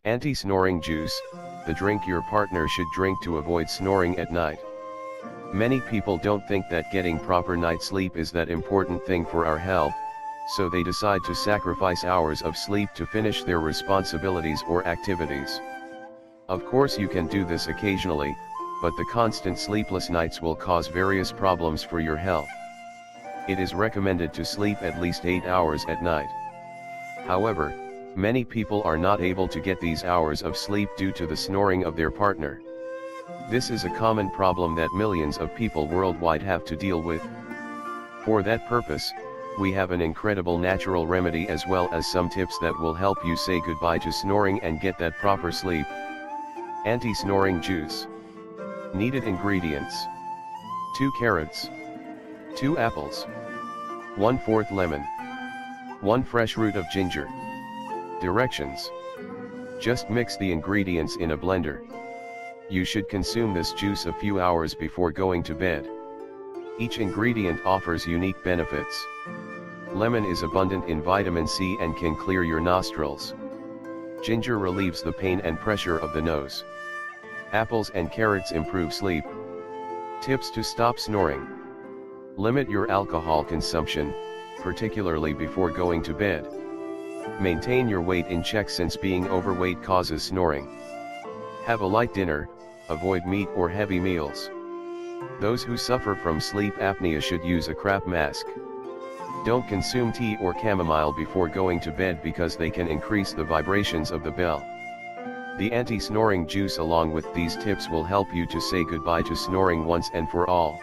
Anti-snoring juice, the drink your partner should drink to avoid snoring at night. Many people don't think that getting proper night's sleep is that important thing for our health, so they decide to sacrifice hours of sleep to finish their responsibilities or activities. Of course you can do this occasionally, but the constant sleepless nights will cause various problems for your health. It is recommended to sleep at least 8 hours at night. However, many people are not able to get these hours of sleep due to the snoring of their partner. This is a common problem that millions of people worldwide have to deal with. For that purpose, we have an incredible natural remedy as well as some tips that will help you say goodbye to snoring and get that proper sleep. Anti-snoring juice. Needed ingredients: 2 carrots, 2 apples, 1/4 lemon, 1 fresh root of ginger. Directions: just mix the ingredients in a blender. You should consume this juice a few hours before going to bed. Each ingredient offers unique benefits. Lemon is abundant in vitamin C and can clear your nostrils. Ginger relieves the pain and pressure of the nose. Apples and carrots improve sleep. Tips to stop snoring: limit your alcohol consumption, particularly before going to bed. Maintain your weight in check since being overweight causes snoring. Have a light dinner, avoid meat or heavy meals. Those who suffer from sleep apnea should use a crap mask. Don't consume tea or chamomile before going to bed because they can increase the vibrations of the bell. The anti-snoring juice along with these tips will help you to say goodbye to snoring once and for all.